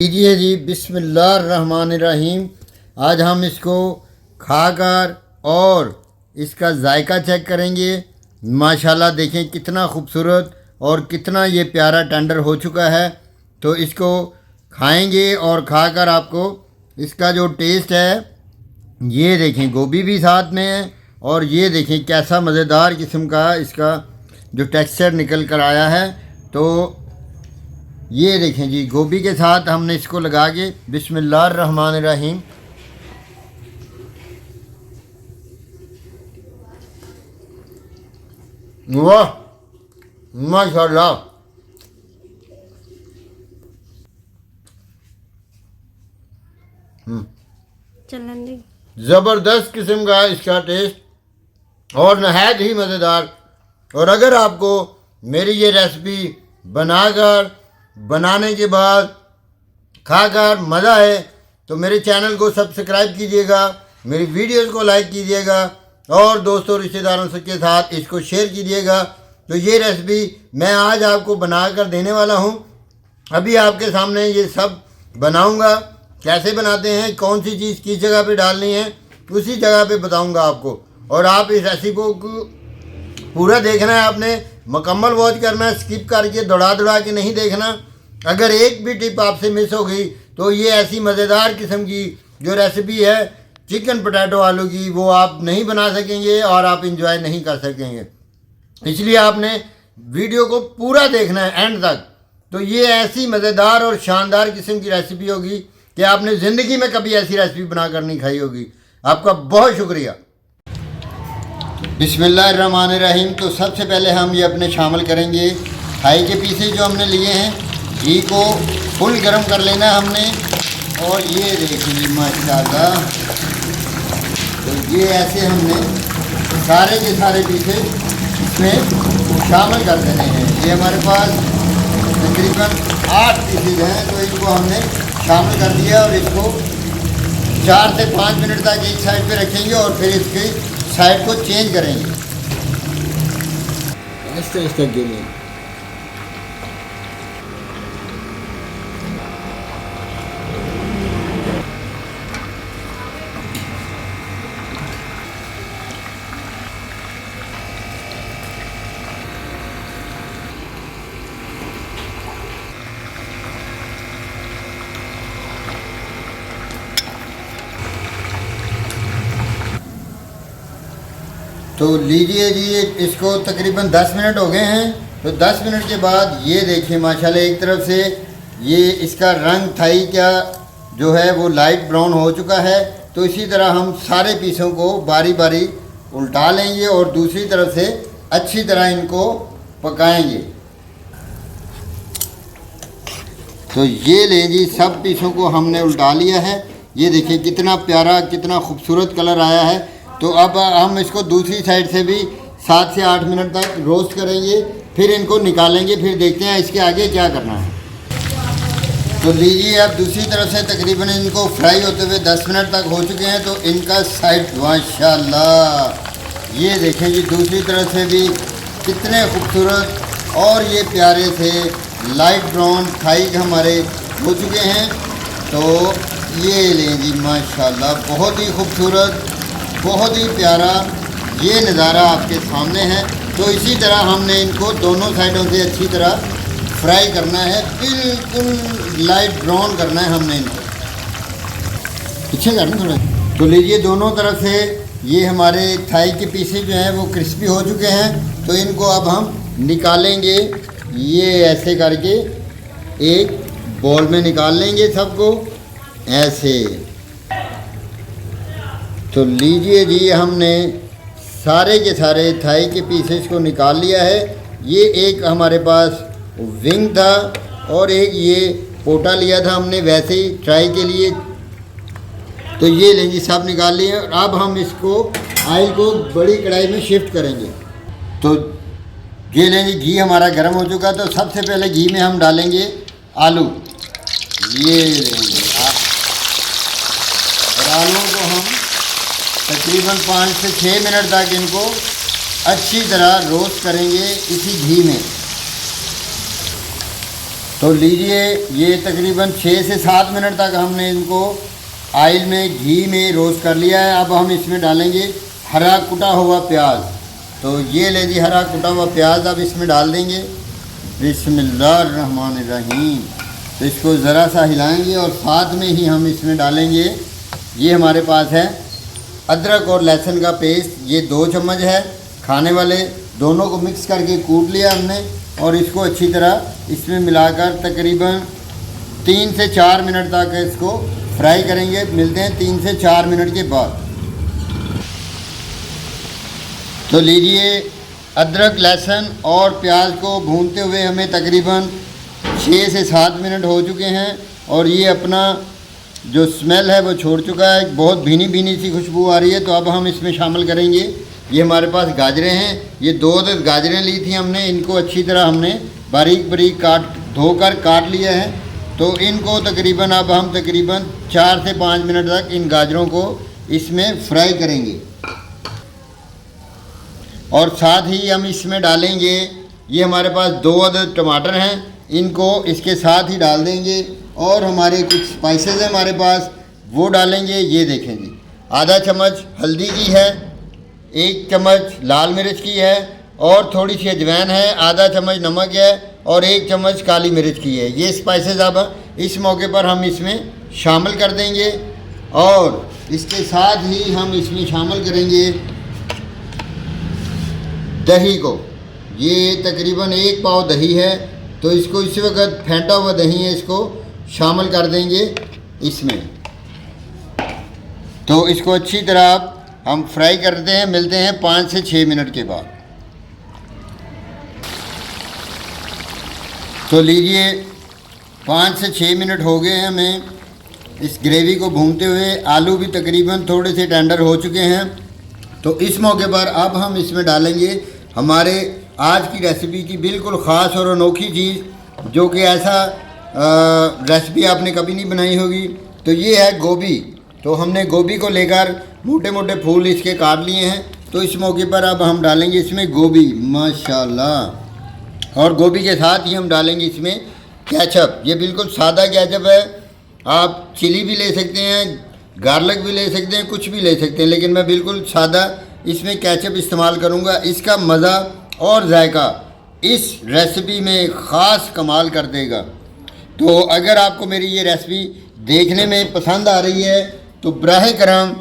लीजिए जी, बिस्मिल्लाहिर्रहमानिर्रहीम। आज हम इसको खाकर और इसका जायका चेक करेंगे। माशाल्लाह देखें कितना खूबसूरत और कितना ये प्यारा टेंडर हो चुका है। तो इसको खाएंगे और खाकर आपको इसका जो टेस्ट है, ये देखें गोभी भी साथ में है और ये देखें कैसा मज़ेदार किस्म का इसका जो टेक्सचर निकल कर आया है। तो ये देखें जी, गोभी के साथ हमने इसको लगा के बिस्मिल्लाहिर्रहमानिर्रहीम। वाह माशाल्लाह, ज़बरदस्त किस्म का इसका टेस्ट और नहायत ही मज़ेदार। और अगर आपको मेरी ये रेसिपी बनाने के बाद खाकर मज़ा है तो मेरे चैनल को सब्सक्राइब कीजिएगा, मेरी वीडियोस को लाइक कीजिएगा और दोस्तों रिश्तेदारों के साथ इसको शेयर कीजिएगा। तो ये रेसिपी मैं आज आपको बनाकर देने वाला हूँ। अभी आपके सामने ये सब बनाऊँगा, कैसे बनाते हैं, कौन सी चीज़ किस जगह पे डालनी है, उसी जगह पे बताऊँगा आपको। और आप इस रेसिपी को पूरा देखना है, आपने मुकम्मल वॉच करना है, स्किप करके दौड़ा के नहीं देखना। अगर एक भी टिप आपसे मिस हो गई तो ये ऐसी मज़ेदार किस्म की जो रेसिपी है चिकन पोटैटो आलू की, वो आप नहीं बना सकेंगे और आप इंजॉय नहीं कर सकेंगे। इसलिए आपने वीडियो को पूरा देखना है एंड तक। तो ये ऐसी मज़ेदार और शानदार किस्म की रेसिपी होगी कि आपने ज़िंदगी में कभी ऐसी रेसिपी बनाकर नहीं खाई होगी। आपका बहुत शुक्रिया। बिस्मिल्लाहिर्रहमानिर्रहीम। तो सबसे पहले हम ये अपने शामिल करेंगे थाई के पीसेस जो हमने लिए हैं। घी को फुल गरम कर लेना है हमने। और ये देखिए माशाल्लाह, तो ये ऐसे हमने सारे के सारे पीसेस इसमें शामिल कर देने हैं। ये हमारे पास तकरीबन 8 पीसेस हैं, तो इनको हमने शामिल कर दिया और इसको 4 से 5 मिनट तक एक साइड पे रखेंगे और फिर इसकी साइड को चेंज करेंगे। इस तक गिनिए। तो लीजिए जी, इसको तकरीबन 10 मिनट हो गए हैं। तो 10 मिनट के बाद ये देखिए माशाल्लाह, एक तरफ से ये इसका रंग थाई क्या जो है वो लाइट ब्राउन हो चुका है। तो इसी तरह हम सारे पीसों को बारी बारी उल्टा लेंगे और दूसरी तरफ से अच्छी तरह इनको पकाएंगे। तो ये लें जी, सब पीसों को हमने उल्टा लिया है। ये देखिए कितना प्यारा, कितना खूबसूरत कलर आया है। तो अब हम इसको दूसरी साइड से भी 7 से 8 मिनट तक रोस्ट करेंगे, फिर इनको निकालेंगे, फिर देखते हैं इसके आगे क्या करना है। तो लीजिए, अब दूसरी तरफ से तकरीबन इनको फ्राई होते हुए 10 मिनट तक हो चुके हैं। तो इनका साइड माशाल्लाह, ये देखें जी, दूसरी तरफ से भी कितने खूबसूरत और ये प्यारे से लाइट ब्राउन थाई हमारे हो चुके हैं। तो ये लें जी माशाल्लाह, बहुत ही खूबसूरत, बहुत ही प्यारा ये नज़ारा आपके सामने है। तो इसी तरह हमने इनको दोनों साइडों से अच्छी तरह फ्राई करना है, बिल्कुल लाइट ब्राउन करना है हमने इनको। पीछे करना थोड़ा। तो लीजिए, दोनों तरफ से ये हमारे थाई के पीसेस जो हैं वो क्रिस्पी हो चुके हैं। तो इनको अब हम निकालेंगे, ये ऐसे करके एक बॉल में निकाल लेंगे सबको ऐसे। तो लीजिए जी, हमने सारे के सारे थाई के पीसेस को निकाल लिया है। ये एक हमारे पास विंग था और एक ये पोटा लिया था हमने वैसे ही ट्राई के लिए। तो ये लें जी, सब निकाल लिए। और अब हम इसको ऑयल को बड़ी कढ़ाई में शिफ्ट करेंगे। तो ये लें जी, घी हमारा गर्म हो चुका। तो सबसे पहले घी में हम डालेंगे आलू। ये लेंगे और आलूओं को हम तकरीबन 5 से 6 मिनट तक इनको अच्छी तरह रोस्ट करेंगे इसी घी में। तो लीजिए, ये तकरीबन 6 से 7 मिनट तक हमने इनको ऑयल में घी में रोस्ट कर लिया है। अब हम इसमें डालेंगे हरा कुटा हुआ प्याज। तो ये ले जी हरा कुटा हुआ प्याज अब इसमें डाल देंगे। बिस्मिल्लाहिर्रहमानिर्रहीम। तो इसको ज़रा सा हिलाएंगे और साथ में ही हम इसमें डालेंगे, ये हमारे पास है अदरक और लहसुन का पेस्ट। ये 2 चम्मच है खाने वाले, दोनों को मिक्स करके कूट लिया हमने और इसको अच्छी तरह इसमें मिलाकर तकरीबन 3 से 4 मिनट तक इसको फ्राई करेंगे। मिलते हैं 3 से 4 मिनट के बाद। तो लीजिए, अदरक लहसुन और प्याज को भूनते हुए हमें तकरीबन 6 से 7 मिनट हो चुके हैं और ये अपना जो स्मेल है वो छोड़ चुका है। बहुत भीनी भीनी सी खुशबू आ रही है। तो अब हम इसमें शामिल करेंगे, ये हमारे पास गाजरें हैं। ये 2 गाजरें ली थी हमने, इनको अच्छी तरह हमने बारीक बारीक धोकर काट लिया है। तो इनको तकरीबन अब हम तकरीबन 4 से 5 मिनट तक इन गाजरों को इसमें फ्राई करेंगे। और साथ ही हम इसमें डालेंगे, ये हमारे पास 2 अदद टमाटर हैं, इनको इसके साथ ही डाल देंगे। और हमारे कुछ स्पाइसेस हैं हमारे पास, वो डालेंगे। ये देखें जी, आधा चम्मच हल्दी की है, 1 चम्मच लाल मिर्च की है और थोड़ी सी अजवाइन है, आधा चम्मच नमक है और 1 चम्मच काली मिर्च की है। ये स्पाइसेस अब इस मौके पर हम इसमें शामिल कर देंगे। और इसके साथ ही हम इसमें शामिल करेंगे दही को। ये तकरीबन 1 पाव दही है, तो इसको इस वक्त फेंटा हुआ दही है, इसको शामिल कर देंगे इसमें। तो इसको अच्छी तरह हम फ्राई करते हैं। मिलते हैं 5 से 6 मिनट के बाद। तो लीजिए, 5 से 6 मिनट हो गए हैं हमें इस ग्रेवी को भूनते हुए। आलू भी तकरीबन थोड़े से टेंडर हो चुके हैं। तो इस मौके पर अब हम इसमें डालेंगे हमारे आज की रेसिपी की बिल्कुल ख़ास और अनोखी चीज़, जो कि ऐसा रेसिपी आपने कभी नहीं बनाई होगी। तो ये है गोभी। तो हमने गोभी को लेकर मोटे मोटे फूल इसके काट लिए हैं। तो इस मौके पर अब हम डालेंगे इसमें गोभी, माशाल्लाह। और गोभी के साथ ही हम डालेंगे इसमें केचप। ये बिल्कुल सादा केचप है, आप चिली भी ले सकते हैं, गार्लिक भी ले सकते हैं, कुछ भी ले सकते हैं, लेकिन मैं बिल्कुल सादा इसमें केचप इस्तेमाल करूँगा। इसका मज़ा और जायका इस रेसिपी में ख़ास कमाल कर देगा। तो अगर आपको मेरी ये रेसिपी देखने में पसंद आ रही है तो बराह करम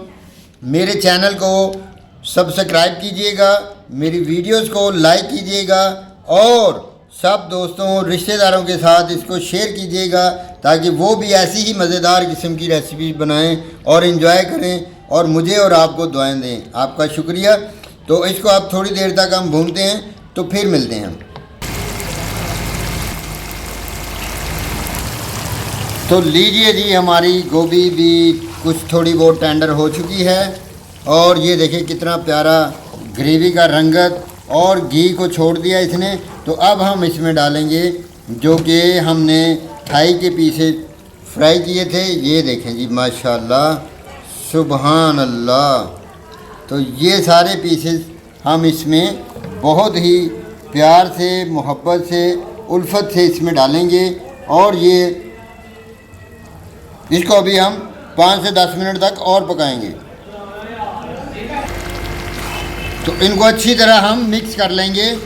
मेरे चैनल को सब्सक्राइब कीजिएगा, मेरी वीडियोस को लाइक कीजिएगा और सब दोस्तों रिश्तेदारों के साथ इसको शेयर कीजिएगा, ताकि वो भी ऐसी ही मज़ेदार किस्म की रेसिपी बनाएं और इन्जॉय करें और मुझे और आपको दुआएं दें। आपका शुक्रिया। तो इसको आप थोड़ी देर तक हम भूनते हैं, तो फिर मिलते हैं। तो लीजिए जी, हमारी गोभी भी कुछ थोड़ी बहुत टेंडर हो चुकी है और ये देखिए कितना प्यारा ग्रेवी का रंगत और घी को छोड़ दिया इसने। तो अब हम इसमें डालेंगे जो कि हमने थाई के पीसेस फ्राई किए थे। ये देखें जी, माशाल्लाह, सुबहान अल्लाह। तो ये सारे पीसेस हम इसमें बहुत ही प्यार से, मोहब्बत से, उल्फत से इसमें डालेंगे और ये इसको अभी हम 5 से 10 मिनट तक और पकाएंगे। तो इनको अच्छी तरह हम मिक्स कर लेंगे।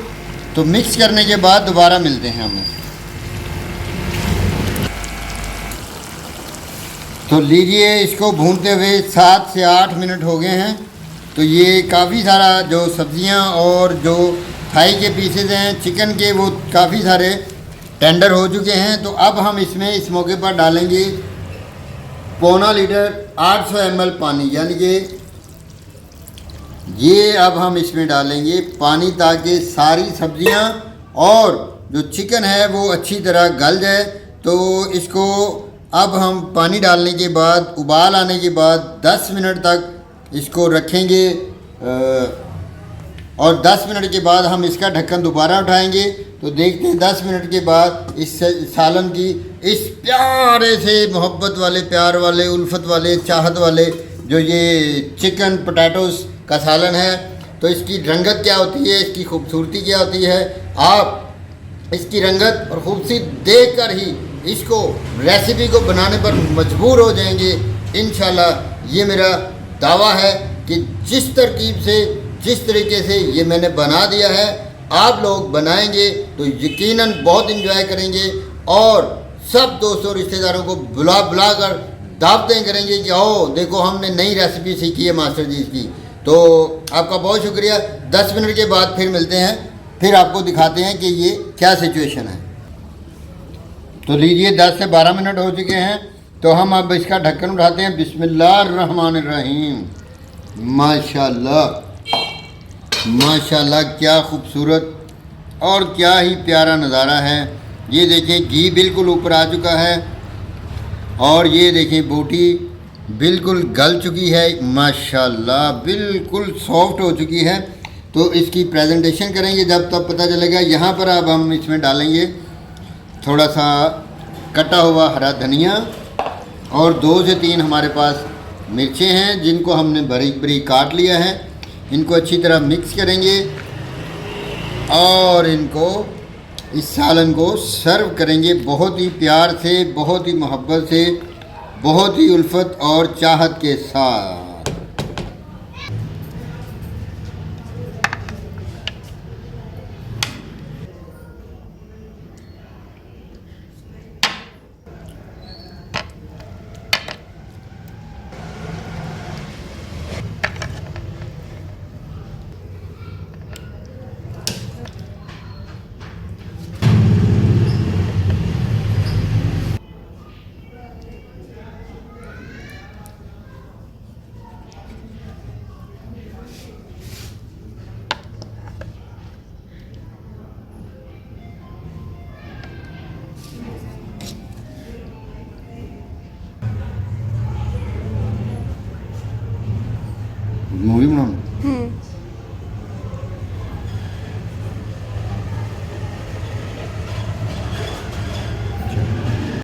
तो मिक्स करने के बाद दोबारा मिलते हैं हम। तो लीजिए, इसको भूनते हुए 7 से 8 मिनट हो गए हैं। तो ये काफ़ी सारा जो सब्ज़ियां और जो थाई के पीसेज हैं चिकन के, वो काफ़ी सारे टेंडर हो चुके हैं। तो अब हम इसमें इस मौके पर डालेंगे पौना लीटर 800 ml पानी, यानी कि ये अब हम इसमें डालेंगे पानी, ताकि सारी सब्जियां और जो चिकन है वो अच्छी तरह गल जाए। तो इसको अब हम पानी डालने के बाद, उबाल आने के बाद 10 मिनट तक इसको रखेंगे और 10 मिनट के बाद हम इसका ढक्कन दोबारा उठाएंगे। तो देखते हैं 10 मिनट के बाद इस सालन की, इस प्यारे से मोहब्बत वाले, प्यार वाले, उल्फत वाले, चाहत वाले जो ये चिकन पोटैटोस का सालन है, तो इसकी रंगत क्या होती है, इसकी खूबसूरती क्या होती है, आप इसकी रंगत और खूबसूरती देखकर ही इसको रेसिपी को बनाने पर मजबूर हो जाएंगे। इंशाल्लाह ये मेरा दावा है कि जिस तरकीब से, जिस तरीके से ये मैंने बना दिया है, आप लोग बनाएंगे तो यकीनन बहुत इंजॉय करेंगे और सब दोस्तों रिश्तेदारों को बुला कर दावतें करेंगे कि आओ देखो हमने नई रेसिपी सीखी है मास्टर जी की। तो आपका बहुत शुक्रिया। 10 मिनट के बाद फिर मिलते हैं, फिर आपको दिखाते हैं कि ये क्या सिचुएशन है। तो लीजिए 10 से 12 मिनट हो चुके हैं, तो हम अब इसका ढक्कन उठाते हैं। बिस्मिल्लाहिर्रहमानिर्रहीम। माशाल्लाह माशाल्लाह, क्या खूबसूरत और क्या ही प्यारा नज़ारा है। ये देखें घी बिल्कुल ऊपर आ चुका है और ये देखें बोटी बिल्कुल गल चुकी है, माशाल्लाह बिल्कुल सॉफ्ट हो चुकी है। तो इसकी प्रेजेंटेशन करेंगे जब तब पता चलेगा। यहाँ पर अब हम इसमें डालेंगे थोड़ा सा कटा हुआ हरा धनिया और 2 से 3 हमारे पास मिर्चें हैं जिनको हमने बारीक बारीक काट लिया है। इनको अच्छी तरह मिक्स करेंगे और इनको इस सालन को सर्व करेंगे बहुत ही प्यार से, बहुत ही मोहब्बत से, बहुत ही उल्फत और चाहत के साथ।